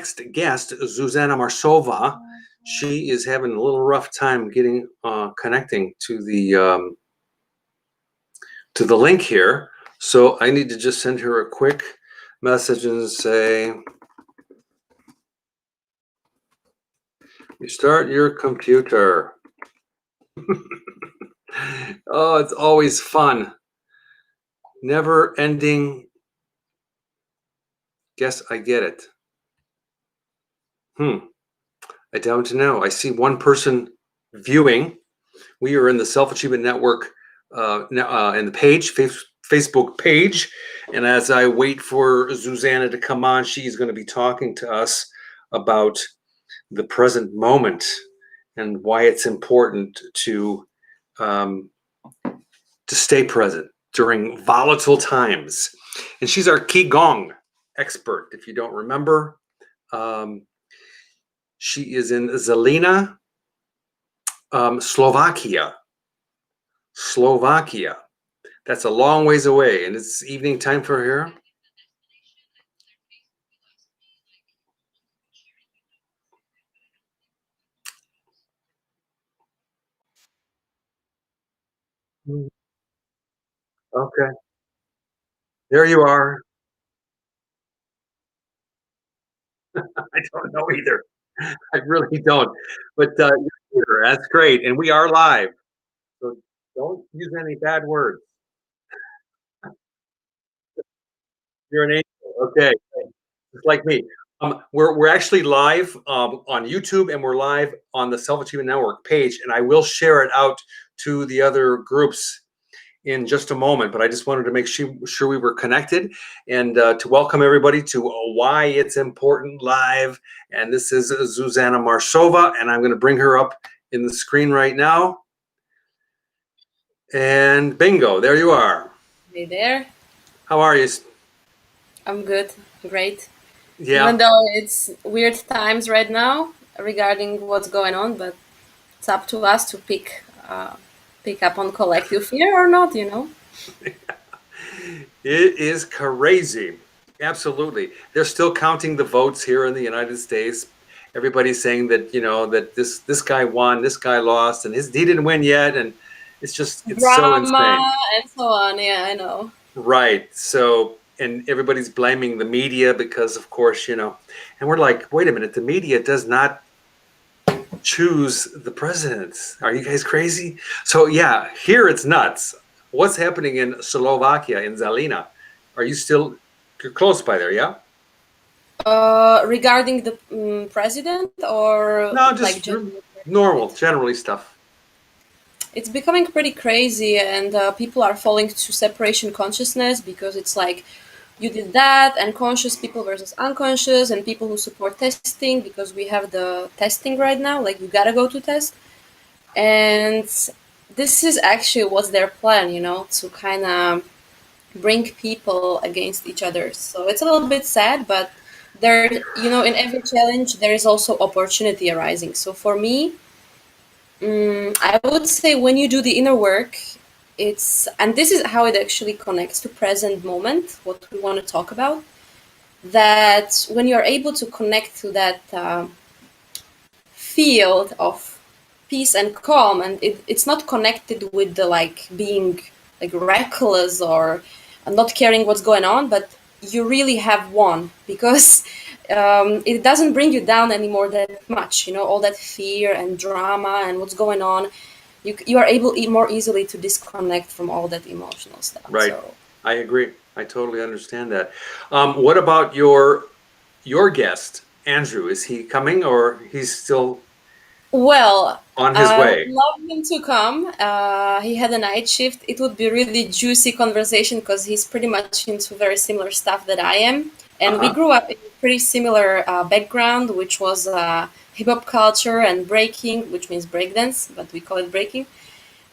next guest, Susana Marshova, she is having a little rough time getting connecting to the link here. So I need to just send her a quick message and say, restart your computer. Oh, it's always fun. Never ending. Guess I get it. I don't know. I see one person viewing. We are in the Self-Achievement Network in the page, Facebook page. And as I wait for Zuzana to come on, she's going to be talking to us about the present moment and why it's important to stay present during volatile times. And she's our Qigong expert, if you don't remember. She is in Zalina, Slovakia. That's a long ways away, and it's evening time for her. Okay, there you are. I don't know either. I really don't. But you're here. That's great, and we are live. So don't use any bad words. You're an angel. Okay, just like me. We're actually live on YouTube, and we're live on the Self-Achievement Network page, and I will share it out to the other groups in just a moment, but I just wanted to make sure we were connected and to welcome everybody to Why It's Important Live. And this is Susana Marshova, and I'm going to bring her up in the screen right now. And bingo, there you are. Hey there. How are you? I'm good. Great. Yeah. Even though it's weird times right now regarding what's going on, but it's up to us to pick up on collective fear or not, you know. It is crazy. Absolutely. They're still counting the votes here in the United States. Everybody's saying that, you know, that this guy won, this guy lost, and he didn't win yet. And it's Drama so insane. And so on. Yeah, I know. Right. So, and everybody's blaming the media because, of course, you know, and we're like, wait a minute, the media does not choose the president. Are you guys crazy? So yeah, here it's nuts. What's happening in Slovakia, in Zalina? Are you still, you're close by there, yeah? Regarding the president or No, just like normal, generally stuff. It's becoming pretty crazy, and people are falling to separation consciousness because it's like you did that, and conscious people versus unconscious, and people who support testing because we have the testing right now, like you gotta go to test. And this is actually what's their plan, you know, to kind of bring people against each other. So it's a little bit sad, but there, you know, in every challenge, there is also opportunity arising. So for me, I would say when you do the inner work, and this is how it actually connects to present moment, what we want to talk about, that when you're able to connect to that field of peace and calm, and it's not connected with the like being like reckless or not caring what's going on, but you really have won because it doesn't bring you down anymore that much, you know, all that fear and drama and what's going on. You are able more easily to disconnect from all that emotional stuff. Right. So. I agree. I totally understand that. What about your guest, Andrew? Is he coming or he's still on his way? I would love him to come. He had a night shift. It would be really juicy conversation because he's pretty much into very similar stuff that I am. And we grew up in a pretty similar background, which was hip-hop culture and breaking, which means breakdance, but we call it breaking.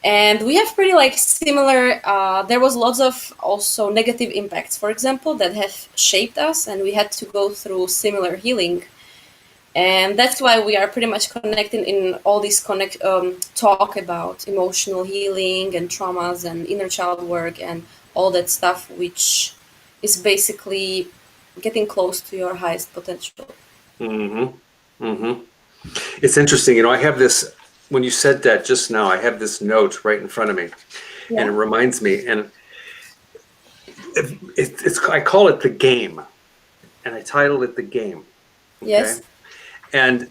And we have pretty like similar, there was lots of also negative impacts, for example, that have shaped us, and we had to go through similar healing. And that's why we are pretty much connecting in all this talk about emotional healing and traumas and inner child work and all that stuff, which is basically getting close to your highest potential. Mm-hmm. Mm-hmm. It's interesting. I have this, when you said that just now, I have this note right in front of me, and it Yeah. reminds me, and I call it the game, and I titled it the game. Okay. Yes. And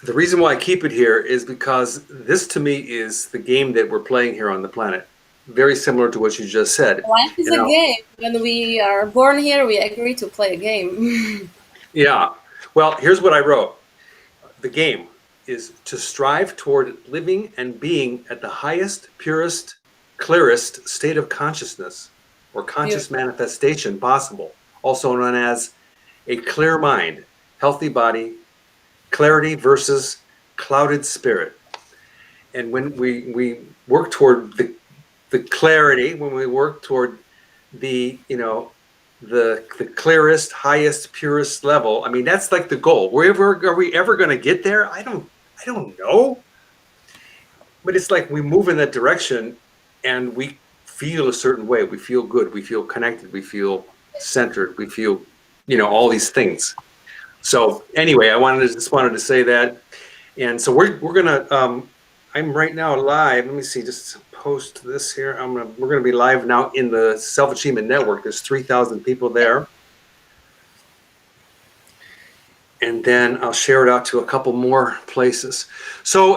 the reason why I keep it here is because this to me is the game that we're playing here on the planet. Very similar to what you just said. Life is You a know, game. When we are born here, we agree to play a game. yeah. Well, here's what I wrote. The game is to strive toward living and being at the highest, purest, clearest state of consciousness or conscious Beautiful. manifestation possible, also known as a clear mind, healthy body, clarity versus clouded spirit. And when we work toward the clarity, when we work toward the the clearest, highest, purest level, I mean that's like the goal. Wherever are we ever going to get there? I don't know, but it's like we move in that direction, and we feel a certain way. We feel good. We feel connected. We feel centered. We feel all these things. So anyway, just wanted to say that. And so we're gonna I'm right now live. Let me see, just post this here. We're gonna be live now in the Self Achievement Network. There's 3,000 people there. And then I'll share it out to a couple more places. So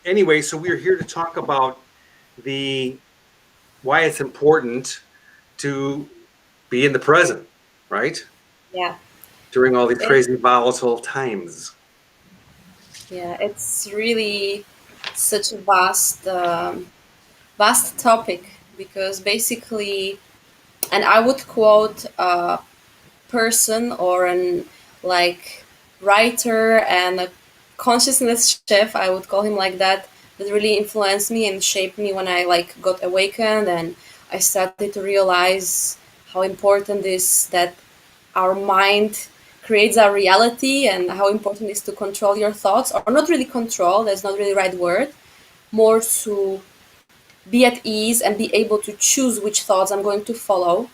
anyway, so we're here to talk about the why it's important to be in the present, right? Yeah. During all these It, crazy volatile times. yeah. It's really such a vast topic because basically, and I would quote a person or an like writer and a consciousness chef, I would call him like that really influenced me and shaped me when I like got awakened and I started to realize how important is that our mind creates our reality and how important it is to control your thoughts, or not really control, that's not really the right word, more to be at ease and be able to choose which thoughts I'm going to follow.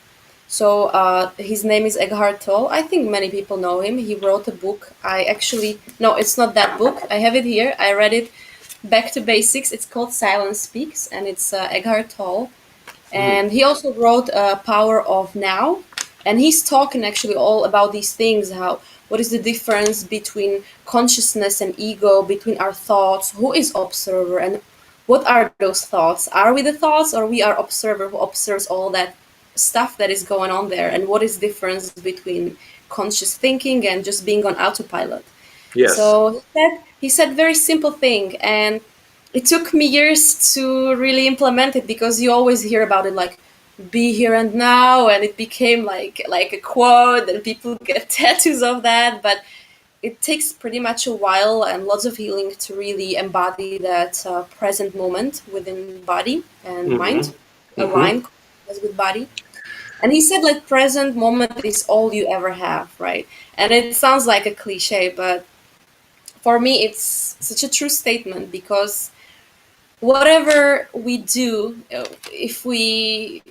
So his name is Eckhart Tolle. I think many people know him. He wrote a book. I actually, no, it's not that book. I have it here. I read it, Back to Basics. It's called Silence Speaks, and it's Eckhart Tolle. Mm, And he also wrote Power of Now. And he's talking actually all about these things, how what is the difference between consciousness and ego, between our thoughts, who is observer, and what are those thoughts? Are we the thoughts, or we are observer who observes all that stuff that is going on there? And what is difference between conscious thinking and just being on autopilot? yes. So he said very simple thing, and it took me years to really implement it because you always hear about it like be here and now, and it became like a quote and people get tattoos of that, but it takes pretty much a while and lots of healing to really embody that present moment within body and Mm-hmm. mind, Mm-hmm. align consciousness with body. And he said like present moment is all you ever have, right? And it sounds like a cliche, but for me it's such a true statement because whatever we do, if we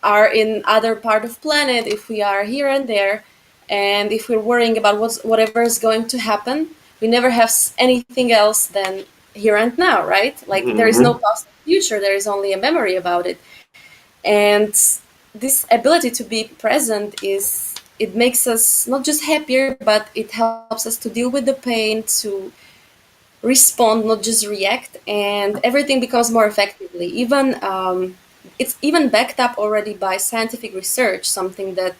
are in other part of planet, if we are here and there, and if we're worrying about whatever is going to happen, we never have anything else than here and now, right? Like there is no Mm-hmm. past or future, there is only a memory about it. And this ability to be present is, it makes us not just happier, but it helps us to deal with the pain, to respond, not just react, and everything becomes more effectively. Even it's even backed up already by scientific research, something that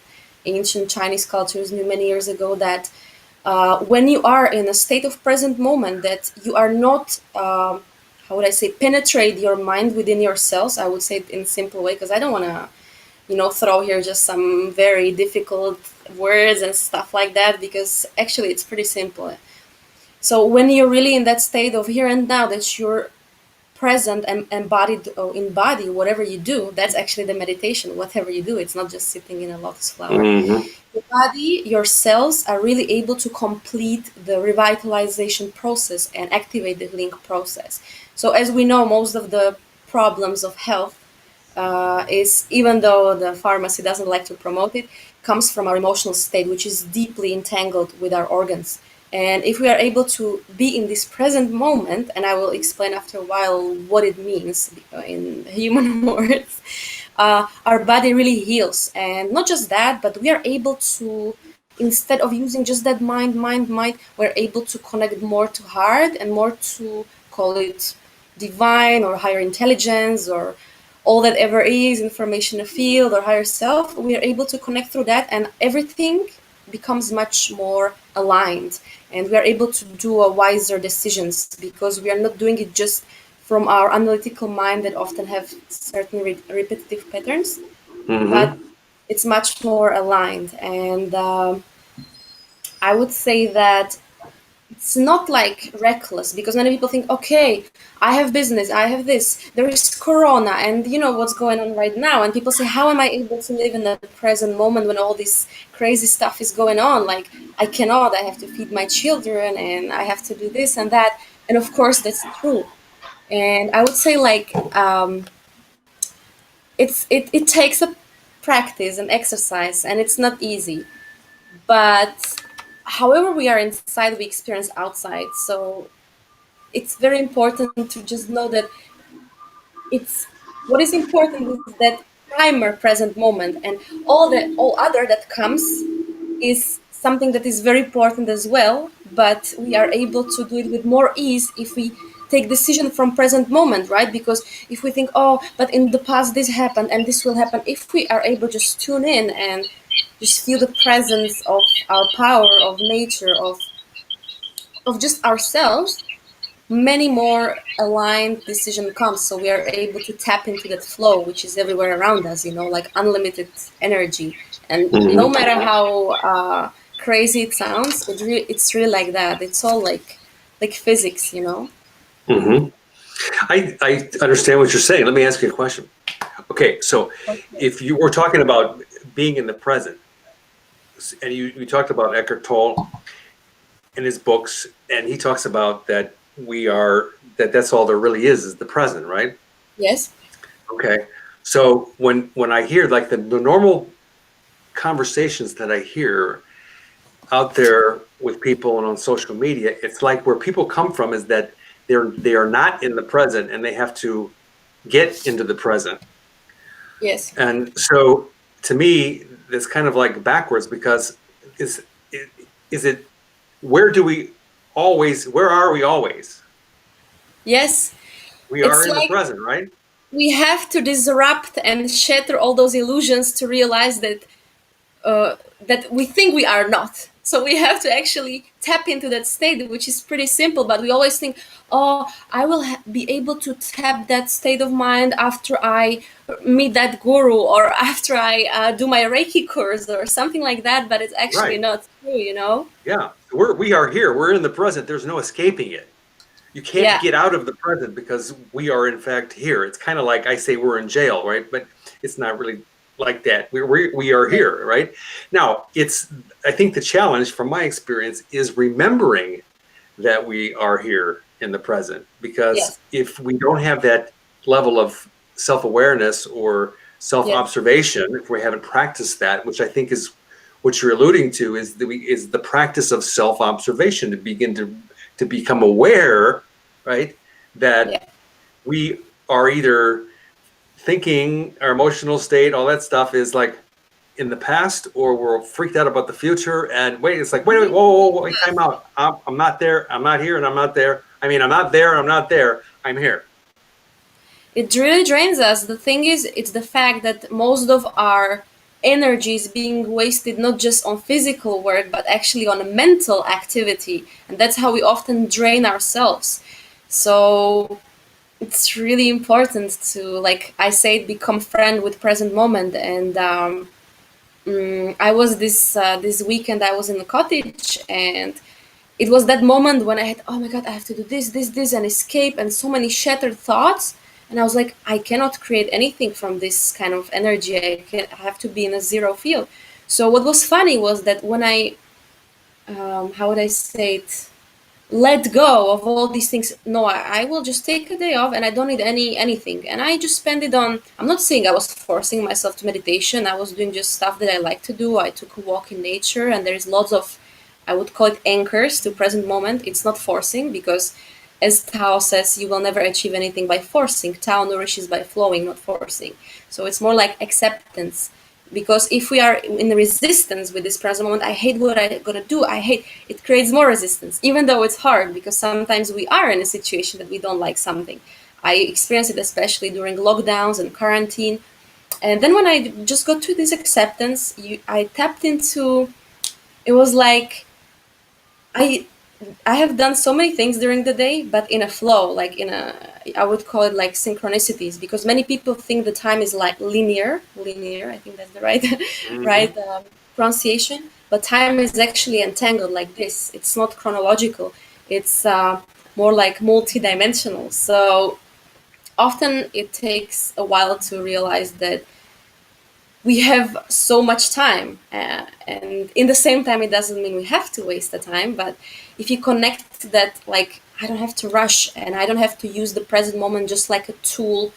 ancient Chinese cultures knew many years ago, that when you are in a state of present moment, that you are not, how would I say, penetrate your mind within your cells. I would say it in a simple way because I don't want to, throw here just some very difficult words and stuff like that, because actually it's pretty simple. So when you're really in that state of here and now, that you're present and embodied or embody whatever you do, that's actually the meditation. Whatever you do, it's not just sitting in a lotus flower. Mm-hmm. Your body, your cells are really able to complete the revitalization process and activate the healing process. So as we know, most of the problems of health is, even though the pharmacy doesn't like to promote it, comes from our emotional state, which is deeply entangled with our organs. And if we are able to be in this present moment, and I will explain after a while what it means in human words, our body really heals. And not just that, but we are able to, instead of using just that mind, we're able to connect more to heart and more to, call it, divine or higher intelligence or all that ever is, information field or higher self. We are able to connect through that, and everything becomes much more aligned, and we are able to do a wiser decisions because we are not doing it just from our analytical mind that often have certain repetitive patterns, but Mm-hmm. it's much more aligned. And I would say that it's not like reckless, because many people think, okay, I have business, I have this, there is corona, and you know what's going on right now, and people say, how am I able to live in the present moment when all this crazy stuff is going on? Like, I cannot, I have to feed my children and I have to do this and that. And of course that's true. And I would say, like, it takes a practice and exercise, and it's not easy, but however we are inside, we experience outside. So it's very important to just know that it's, what is important is that primer present moment, and all other that comes is something that is very important as well, but we are able to do it with more ease if we take decision from present moment, right? Because if we think, oh, but in the past this happened and this will happen, if we are able to just tune in and just feel the presence of our power, of nature, of just ourselves, many more aligned decision comes. So we are able to tap into that flow which is everywhere around us, like unlimited energy. And no Mm-hmm. matter how crazy it sounds, it's really like that. It's all like physics. Mm-hmm. I understand what you're saying. Let me ask you a question. Okay, so Okay. if you were talking about being in the present, and you talked about Eckhart Tolle in his books, and he talks about that that's all there really is the present, right? Yes. Okay, so when I hear like the normal conversations that I hear out there with people and on social media, it's like where people come from is that they are not in the present and they have to get into the present. Yes. And so to me, it's kind of like backwards because is is it where are we always? Yes. We are It's in the like present, right? we have to disrupt and shatter all those illusions to realize that we think we are not. So we have to actually tap into that state, which is pretty simple. But we always think, oh, I will be able to tap that state of mind after I meet that guru or after I do my Reiki course or something like that. But it's actually Right. not true. Yeah. We are here. We're in the present. There's no escaping it. You can't Yeah. get out of the present because we are in fact here. It's kind of like I say we're in jail, right? But it's not really like that. We are Yeah. here, right? Now, I think the challenge from my experience is remembering that we are here in the present, because Yes. if we don't have that level of self-awareness or Yes. self-observation, if we haven't practiced that, which I think is what you're alluding to, is the practice of self-observation, to begin to become aware, right, that Yeah. we are either thinking, our emotional state, all that stuff is like in the past, or we're freaked out about the future. And wait, it's like, wait, whoa, wait, time out. I'm not there. I'm not here, and I'm not there. I mean, I'm not there. I'm not there. I'm here. It really drains us. The thing is, it's the fact that most of our energy is being wasted not just on physical work, but actually on a mental activity. And that's how we often drain ourselves. So it's really important to, like I said, become friend with present moment. And I was this weekend, I was in a cottage, and it was that moment when I had, oh my God, I have to do this, and escape, and so many shattered thoughts. And I was like, I cannot create anything from this kind of energy. I have to be in a zero field. So what was funny was that when how would I say it? let go of all these things. No, I will just take a day off and I don't need anything. And I just spend it on, I'm not saying I was forcing myself to meditation. I was doing just stuff that I like to do. I took a walk in nature, and there's lots of, I would call it anchors to present moment. It's not forcing, because as Tao says, you will never achieve anything by forcing. Tao nourishes by flowing, not forcing. So it's more like acceptance. Because if we are in resistance with this present moment, I hate what I'm gonna do, I hate, it creates more resistance, even though it's hard, because sometimes we are in a situation that we don't like something. I experienced it especially during lockdowns and quarantine. And then when I just got to this acceptance, I tapped into, it was like, I I have done so many things during the day, but in a flow, like in a, I would call it like synchronicities, because many people think the time is like linear. I think that's the right, Hmm. right pronunciation. But time is actually entangled like this. It's not chronological. It's more like multidimensional. So often it takes a while to realize that we have so much time, and in the same time it doesn't mean we have to waste the time. But if you connect to that, like, I don't have to rush, and I don't have to use the present moment just like a tool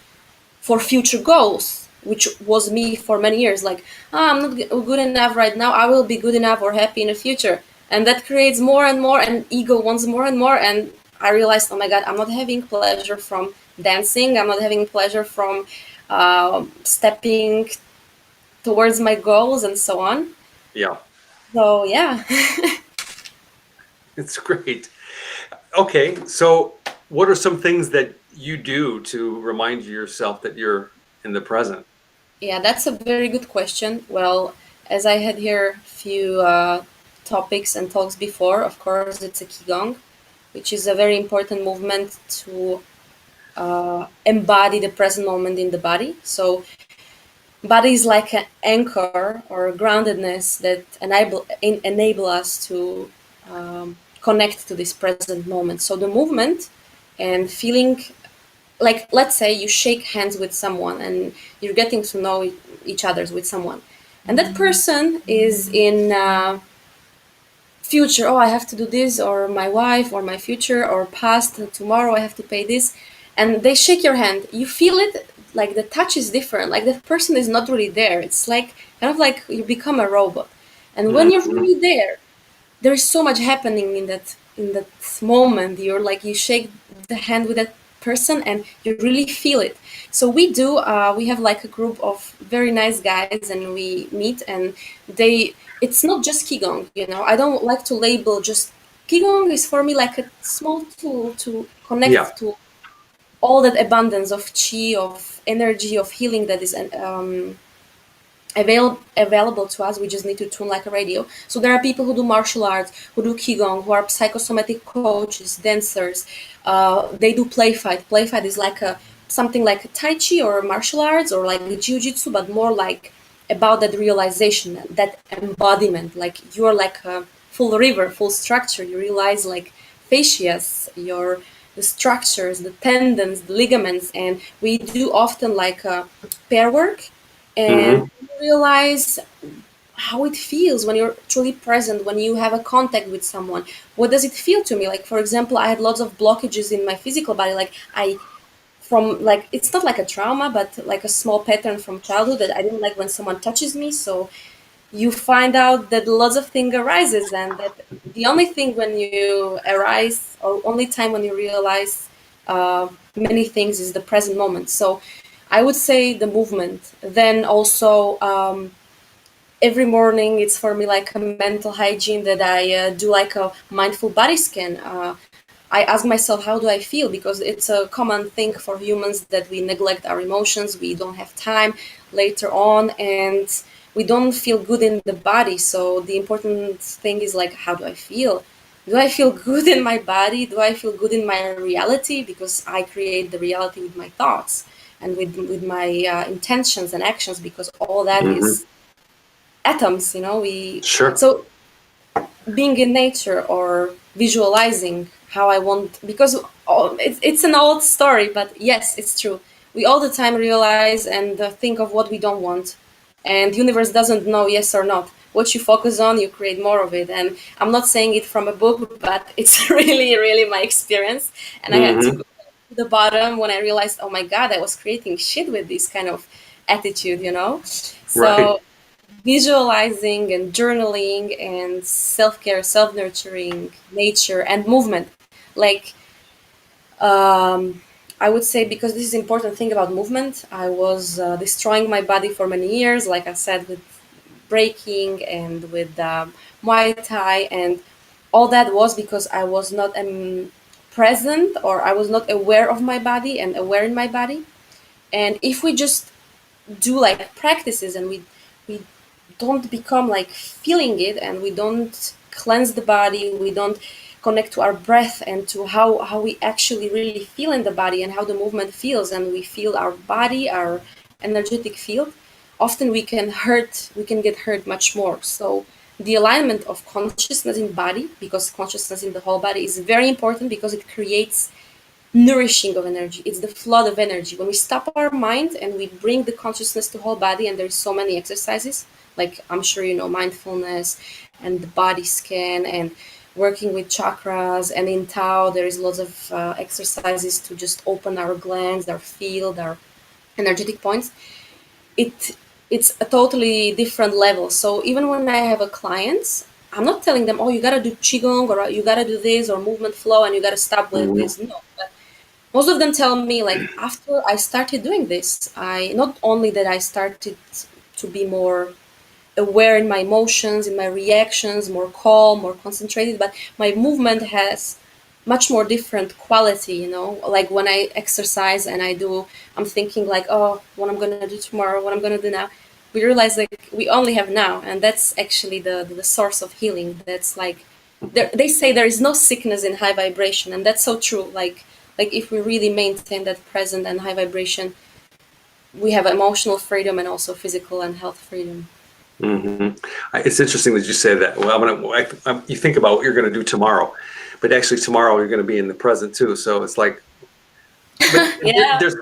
for future goals, which was me for many years. Like, oh, I'm not good enough right now, I will be good enough or happy in the future. And that creates more and more, and ego wants more and more. And I realized, oh my god, I'm not having pleasure from dancing, I'm not having pleasure from stepping towards my goals and so on. Yeah, So yeah. it's great. Okay, so what are some things that you do to remind yourself that you're in the present? Yeah, that's a very good question. Well, as I had here a few topics and talks before, of course, it's a qigong, which is a very important movement to embody the present moment in the body. So body is like an anchor or a groundedness that enable us to connect to this present moment. So the movement and feeling, like, let's say you shake hands with someone and you're getting to know each other with someone, and that person is in future, oh, I have to do this, or my wife, or my future, or past, tomorrow I have to pay this, and they shake your hand, you feel it, like the touch is different, like the person is not really there. It's like kind of like you become a robot. And when you're Hmm. really there, there's so much happening in that moment. You're like, you shake the hand with that person and you really feel it. So we have like a group of very nice guys, and we meet, and they, it's not just qigong, you know, I don't like to label just qigong. Is for me like a small tool to Yeah. connect to all that abundance of chi, of energy, of healing that is available to us. We just need to tune like a radio. So there are people who do martial arts, who do qigong, who are psychosomatic coaches, dancers. They do play fight. Play fight is like a something like a tai chi or martial arts or like jiu-jitsu, but more like about that realization, that embodiment. Like you're like a full river, full structure. You realize like fascias, your the structures, the tendons, the ligaments, and we do often like pair work, and Hmm. you realize how it feels when you're truly present, when you have a contact with someone. What does it feel to me? Like, for example, I had lots of blockages in my physical body. Like I, from like, it's not like a trauma, but like a small pattern from childhood that I didn't like when someone touches me. So you find out that lots of things arises, and that the only thing when you arise, or only time when you realize many things, is the present moment. So I would say the movement. Then also every morning it's for me like a mental hygiene that I do like a mindful body scan. I ask myself, how do I feel? Because it's a common thing for humans that we neglect our emotions, we don't have time later on, and we don't feel good in the body. So the important thing is like, how do I feel? Do I feel good in my body? Do I feel good in my reality? Because I create the reality with my thoughts and with my intentions and actions, because all that Hmm. is atoms, you know. We, Sure. so being in nature or visualizing how I want, because it's an old story, but yes, it's true. We all the time realize and think of what we don't want, and the universe doesn't know yes or not. what you focus on, you create more of it. And I'm not saying it from a book, but it's really, really my experience. And I had to Mm-hmm. go to the bottom when I realized, oh my God, I was creating shit with this kind of attitude, you know? Right. So visualizing and journaling and self-care, self-nurturing, nature and movement. Like, I would say, because this is important thing about movement, I was destroying my body for many years, like I said, with breaking and with Muay Thai, and all that was because I was not present, or I was not aware of my body and aware in my body. And if we just do like practices and we don't become like feeling it, and we don't cleanse the body, we don't connect to our breath and to how we actually really feel in the body and how the movement feels, and we feel our body, our energetic field, often we can get hurt much more. So the alignment of consciousness in body, because consciousness in the whole body is very important, because it creates nourishing of energy. It's the flood of energy. When we stop our mind and we bring the consciousness to whole body, and there's so many exercises, like I'm sure you know, mindfulness and the body scan and working with chakras. And in Tao, there is lots of exercises to just open our glands, our field, our energetic points. It it's a totally different level. So even when I have a client, I'm not telling them, oh, you gotta do qigong, or you gotta do this, or movement flow, and you gotta stop with Mm-hmm. this. No, most of them tell me, like, after I started doing this, I not only that I started to be more aware in my emotions, in my reactions, more calm, more concentrated, but my movement has much more different quality, you know. Like when I exercise and I'm thinking like, oh, what I'm gonna do tomorrow, what I'm gonna do now. We realize like we only have now, and that's actually the source of healing. That's like, they say there is no sickness in high vibration, and that's so true. Like if we really maintain that present and high vibration, we have emotional freedom and also physical and health freedom. Mm-hmm. It's interesting that you say that. Well, you think about what you're going to do tomorrow, but actually tomorrow you're going to be in the present too. So it's like, but Yeah, there's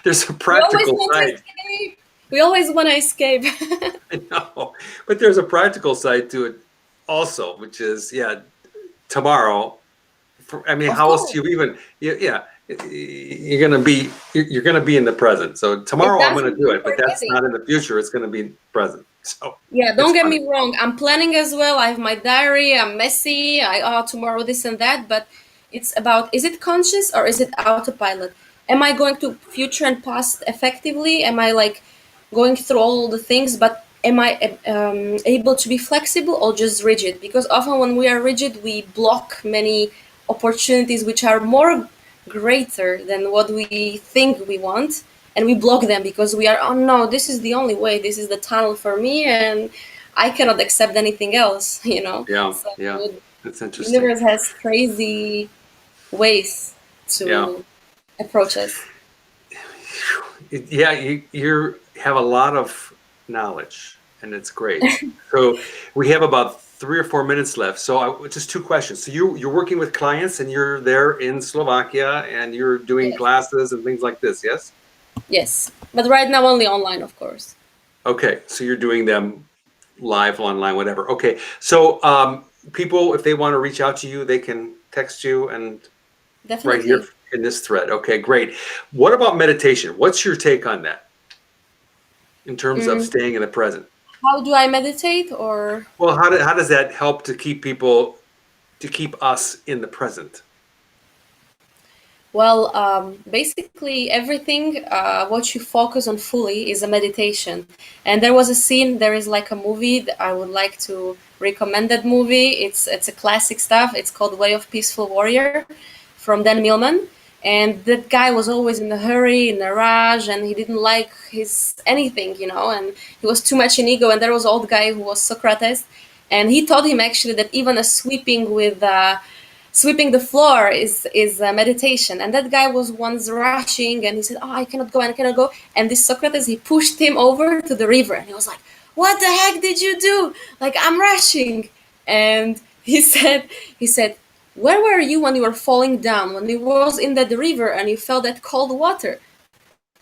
there's a we always practical want to side. escape. We always want to escape. I know, but there's a practical side to it also, which is, yeah, tomorrow. I mean, Of how else course, do you even? Yeah, you're gonna be in the present. So it tomorrow I'm gonna doesn't do mean it, but that's forgetting. not in the future. It's gonna be present. So Yeah, it's don't get funny. me wrong. I'm planning as well. I have my diary. I'm messy. Tomorrow this and that. But it's about, is it conscious or is it autopilot? Am I going to future and past effectively? Am I like going through all the things? But am I able to be flexible or just rigid? Because often when we are rigid, we block many opportunities which are more greater than what we think we want, and we block them because we are, oh no, this is the only way, this is the tunnel for me, and I cannot accept anything else. You know. Yeah, So yeah, the that's interesting. universe has crazy ways Yeah, to approach us. yeah. You have a lot of knowledge, and it's great. So we have about 3 or 4 minutes left. So just two questions. So you're working with clients, and you're there in Slovakia, and you're doing Yes. classes and things like this. Yes. Yes, but right now only online, of course. Okay, so you're doing them live, online, whatever. Okay, so people, if they want to reach out to you, they can text you and right here Definitely. in this thread. Okay, great. What about meditation? What's your take on that in terms of Mm, staying in the present? how do I meditate? Or, Well, how does that help to keep to keep us in the present? well, basically everything what you focus on fully is a meditation. And there was a scene, there is like a movie that I would like to recommend. That movie, it's a classic stuff. It's called Way of Peaceful Warrior from Dan Millman. And that guy was always in a hurry, in a rush, and he didn't like his anything, you know, and he was too much in ego. And there was old guy who was Socrates, and he taught him actually that even a sweeping the floor is meditation. And that guy was once rushing, and he said, oh, I cannot go, I cannot go. And this Socrates, he pushed him over to the river, and he was like, what the heck did you do? Like, I'm rushing. And he said, where were you when you were falling down, when you was in that river and you felt that cold water?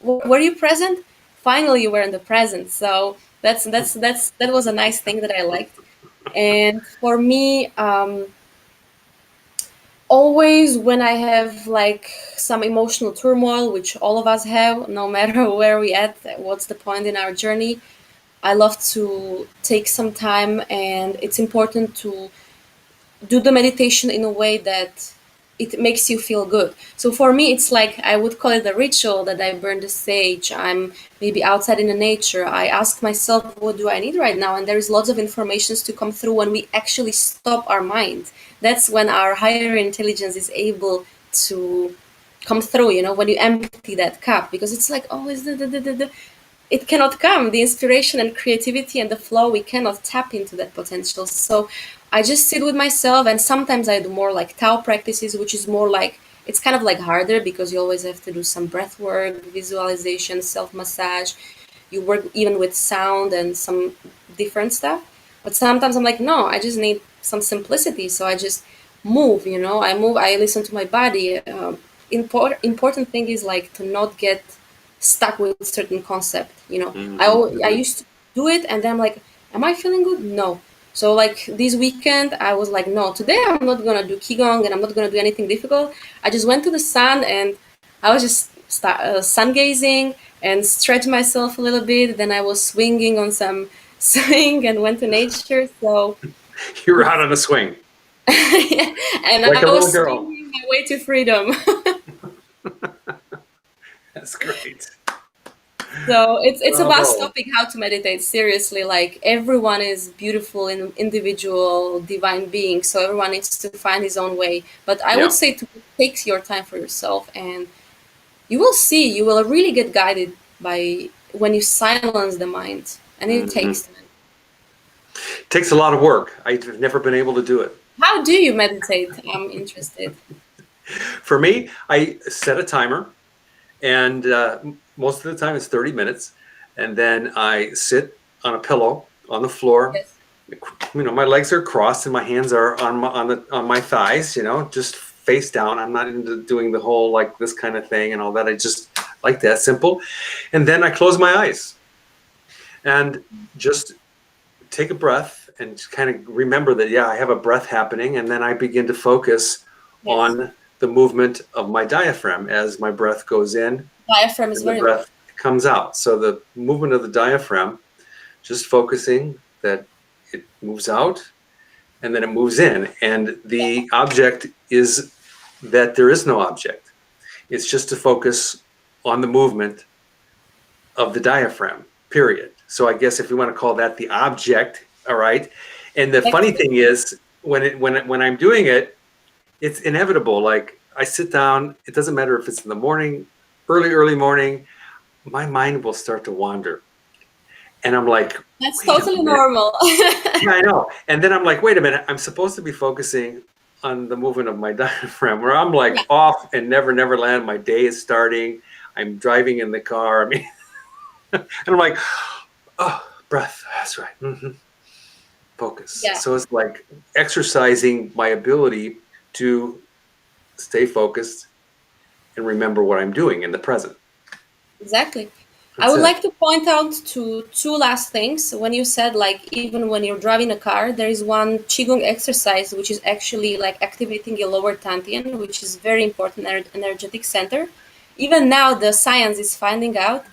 Were you present? Finally, you were in the present. So That was a nice thing that I liked. And for me, always when I have like some emotional turmoil, which all of us have, no matter where we at, what's the point in our journey, I love to take some time, and it's important to do the meditation in a way that it makes you feel good. So for me, it's like I would call it a ritual that I burn the sage. I'm maybe outside in the nature. I ask myself, what do I need right now? And there's lots of informations to come through when we actually stop our mind. That's when our higher intelligence is able to come through, when you empty that cup, because it's like always it cannot come, the inspiration and creativity and the flow, we cannot tap into that potential. So I just sit with myself, and sometimes I do more like Tao practices, which is more like, it's kind of like harder because you always have to do some breath work, visualization, self massage. You work even with sound and some different stuff. But sometimes I'm like, no, I just need some simplicity. So I just move, I move, I listen to my body. Important thing is like to not get stuck with certain concept. I Mhm. used to do it, and then I'm like, am I feeling good? No. So like this weekend, I was like, no, today I'm not gonna do qigong and I'm not gonna do anything difficult. I just went to the sun and I was just sun gazing and stretched myself a little bit. Then I was swinging on some swing and went to nature. So You were out on a swing and like I a little was girl. swinging my way to freedom. That's great. So it's a vast Bravo. topic how to meditate. Seriously, like everyone is beautiful and individual divine being. So everyone needs to find his own way. But I would Yeah. say to take your time for yourself, and you will see. You will really get guided by when you silence the mind, and it Hmm. takes time. Takes a lot of work. I've never been able to do it. How do you meditate? I'm interested. For me, I set a timer, and most of the time it's 30 minutes. And then I sit on a pillow on the floor. Yes. My legs are crossed and my hands are on my thighs. Just face down. I'm not into doing the whole like this kind of thing and all that. I just like that simple. And then I close my eyes and just take a breath and just kind of remember that, yeah, I have a breath happening. And then I begin to focus Yes. on the movement of my diaphragm as my breath goes in Diaphragm is and the very important. breath comes out. So the movement of the diaphragm, just focusing that it moves out and then it moves in. And the object is that there is no object. It's just to focus on the movement of the diaphragm, period. So I guess if we want to call that the object, all right. And the That's funny thing is, when I'm doing it, it's inevitable. Like I sit down, it doesn't matter if it's in the morning, early morning, my mind will start to wander, and I'm like, that's wait a totally minute. normal. Yeah, I know. And then I'm like, wait a minute, I'm supposed to be focusing on the movement of my diaphragm, where I'm like Yeah, off and never land. My day is starting. I'm driving in the car. I mean, and I'm like, oh, breath. That's right. Focus. yeah. So it's like exercising my ability to stay focused and remember what I'm doing in the present. Exactly. I That's would it. like to point out to two last things. When you said like even when you're driving a car, there is one qigong exercise which is actually like activating your lower dantian, which is very important energetic center. Even now, the science is finding out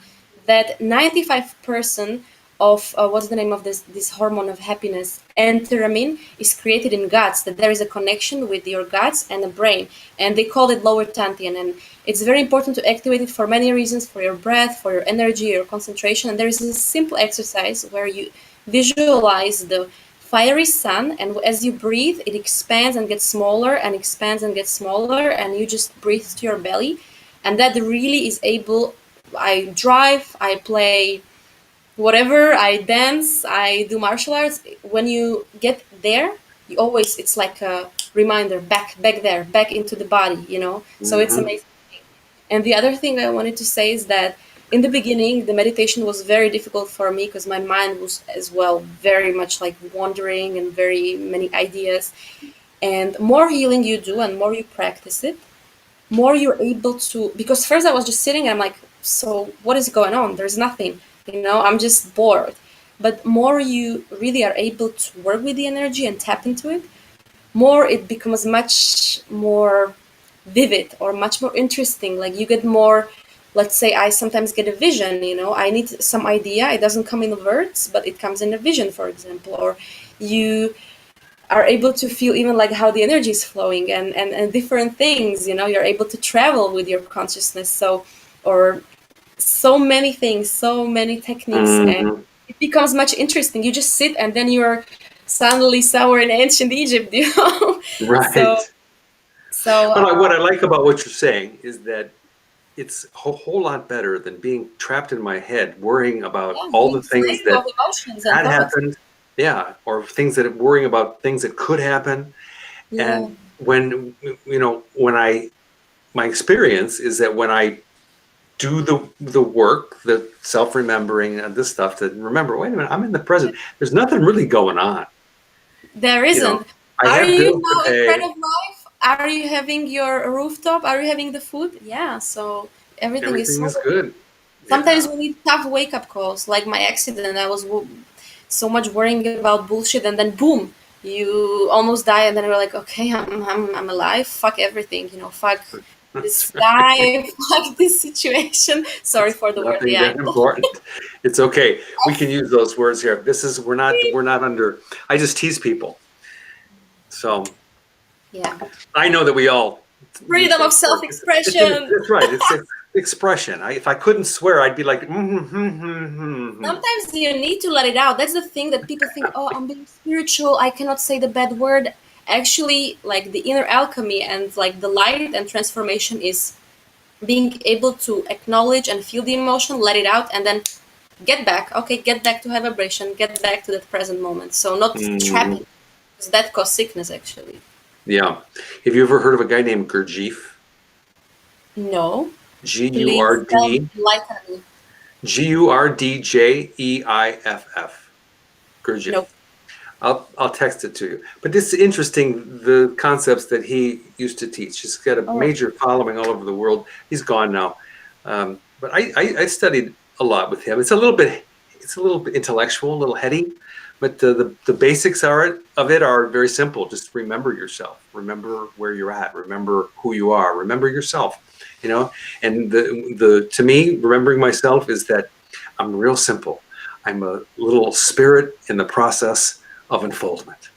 that 95% of what's the name of this hormone of happiness, enteramine, is created in guts. That there is a connection with your guts and the brain, and they call it lower dantian. And it's very important to activate it for many reasons: for your breath, for your energy, your concentration. And there is a simple exercise where you visualize the fiery sun, and as you breathe, it expands and gets smaller and expands and gets smaller, and you just breathe to your belly, and that really is able. I drive, I play whatever, I dance, I do martial arts. When you get there, you always, it's like a reminder, back there, back into the body, so it's Hmm. amazing. And the other thing I wanted to say is that in the beginning, the meditation was very difficult for me because my mind was as well very much like wandering and very many ideas. And more healing you do and more you practice it, more you're able to. Because first I was just sitting and I'm like, so what is going on? There's nothing, I'm just bored. but more you really are able to work with the energy and tap into it, more it becomes much more vivid or much more interesting. Like you get more, let's say I sometimes get a vision, I need some idea, it doesn't come in words, but it comes in a vision, for example, or you are able to feel even like how the energy is flowing and different things, you're able to travel with your consciousness. So, or so many things, so many techniques, and Mhm. it becomes much interesting. You just sit and then you're suddenly somewhere in ancient Egypt, Right. So, so But what I like about what you're saying is that it's a whole lot better than being trapped in my head, worrying about yeah, all being the things slave that of emotions and had thoughts. happened, yeah, or things that worrying about things that could happen. Yeah, And when my experience is that when I do the work, the self-remembering and this stuff, to remember, wait a minute, I'm in the present. There's nothing really going on. there You know, isn't. I Are have you bills to now in front pay. of life? Are you having your rooftop? Are you having the food? Yeah, so everything is Everything is so. good. Sometimes Yeah. we need tough wake up calls. Like my accident, I was so much worrying about bullshit, and then boom, you almost die, and then you're like, okay, I'm alive. Fuck everything, fuck That's this right. guy, fuck this situation. Sorry for the word. Nothing Yeah, that important. It's okay. We can use those words here. We're not under. I just tease people. So yeah. I know that we all use Freedom of those words. self-expression. That's right. It's expression. If I couldn't swear, I'd be like, Sometimes you need to let it out. That's the thing that people think, oh, I'm being spiritual, I cannot say the bad word. Actually, like the inner alchemy and like the light and transformation is being able to acknowledge and feel the emotion, let it out, and then get back. Okay, get back to high vibration, get back to that present moment. So not trapping, because that causes sickness actually. Yeah. Have you ever heard of a guy named Gurdjieff? No, G U please R tell me, D enlighten me. Gurdjieff. Gurdjieff. No. I'll text it to you. But it's interesting, the concepts that he used to teach. He's got a Oh, major following all over the world. He's gone now, but I studied a lot with him. It's a little bit intellectual, a little heady, but the basics of it are very simple. Just remember yourself. Remember where you're at. Remember who you are. Remember yourself. You know, and the to me, remembering myself is that I'm real simple. I'm a little spirit in the process of unfoldment.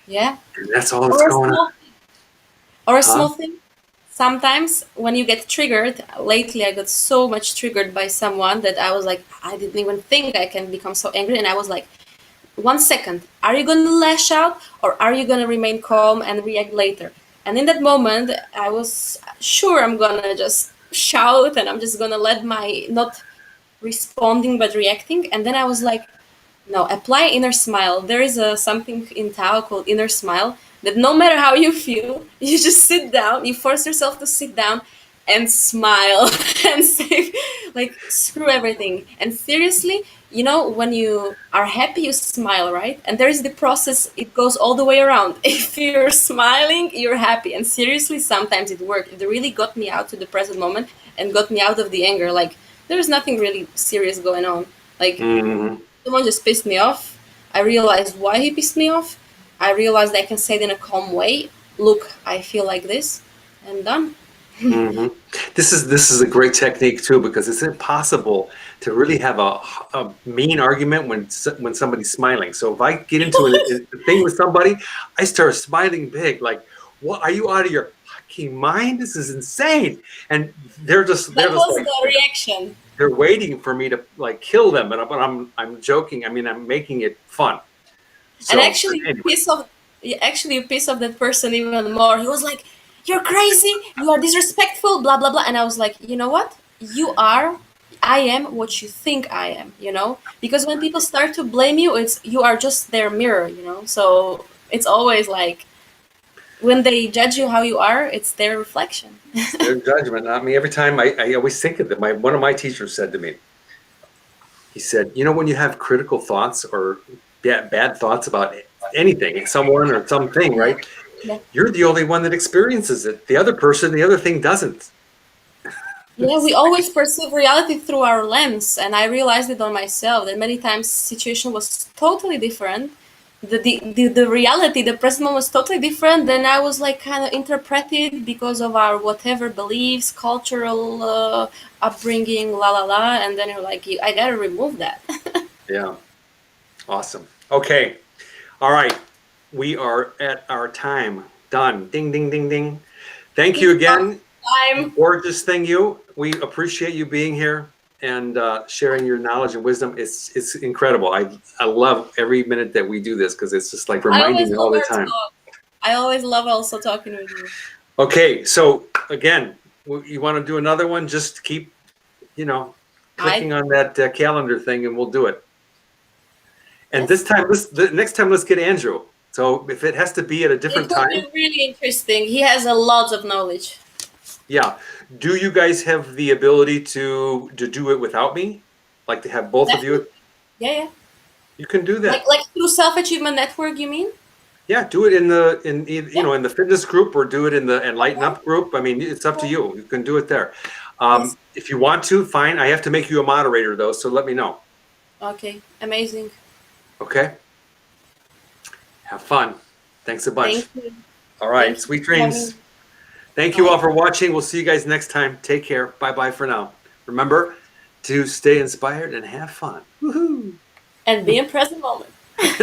yeah. And that's all that's Or a going on. small or a Huh? small thing. Sometimes when you get triggered, lately I got so much triggered by someone that I was like, I didn't even think I can become so angry. And I was like, 1 second, are you going to lash out or are you going to remain calm and react later? And in that moment, I was sure I'm going to just shout and I'm just going to let my not responding but reacting. And then I was like, no, apply inner smile. There is a something in Tao called inner smile that no matter how you feel, you just sit down, you force yourself to sit down and smile and say, like, screw everything. And seriously, when you are happy, you smile, right? And there is the process, it goes all the way around. If you're smiling, you're happy. And seriously, sometimes it worked. It really got me out to the present moment and got me out of the anger. Like, there's nothing really serious going on. Like, Hmm. someone just pissed me off. I realized why he pissed me off. I realized I can say it in a calm way. Look, I feel like this, and done. Hmm. This is a great technique too, because it's impossible to really have a mean argument when somebody's smiling. So if I get into a thing with somebody, I start smiling big, like, "What? Are you out of your fucking mind? This is insane!" And they're That just was like, the reaction. they're waiting for me to like kill them, but I'm joking. I mean, I'm making it fun. And So actually, you anyway. piss off. Actually, you piss off that person even more. He was like, "You're crazy. You are disrespectful." Blah blah blah. And I was like, you know what? You are. I am what you think I am. Because when people start to blame you, it's you are just their mirror. So it's always like when they judge you how you are, it's their reflection. It's their judgment, not me. Every time I always think of that. One of my teachers said to me, he said, when you have critical thoughts or bad thoughts about anything, someone or something, Yeah. right? Yeah. You're the only one that experiences it. The other person, the other thing doesn't. Yeah, we always perceive reality through our lens, and I realized it on myself that many times situation was totally different. The reality, the present moment was totally different. Then I was like kind of interpreted because of our whatever beliefs, cultural upbringing, la la la, and then you're like, I gotta remove that. Yeah. Awesome. Okay. All right. We are at our time. Done. Ding, ding, ding, ding. Thank you again. Time. Gorgeous thing, you. We appreciate you being here and sharing your knowledge and wisdom. It's incredible. I love every minute that we do this because it's just like I reminding always me love all the our time. talk. I always love also talking with you. Okay, so again, you want to do another one? Just keep, you know, I clicking on that calendar thing, and we'll do it. And Yes. this time, the next time, let's get Andrew. So if it has to be at a It different will time, be really interesting. He has a lot of knowledge. yeah. Do you guys have the ability to do it without me? Like to have both of you? Definitely. Yeah, yeah. You can do that. Like through Self Achievement Network, you mean? Yeah, do it in the Yeah. in the fitness group or do it in the Enlighten Okay. Up group. I mean, it's up to Okay. you. You can do it there. Yes. If you want to, fine. I have to make you a moderator though, so let me know. Okay. Amazing. Okay. Have fun. Thanks a Thank bunch. you. All right. Thank you Sweet for having dreams. me. Thank you all Bye. for watching. We'll see you guys next time. Take care. Bye bye for now. Remember to stay inspired and have fun. Woohoo! And be in present moment.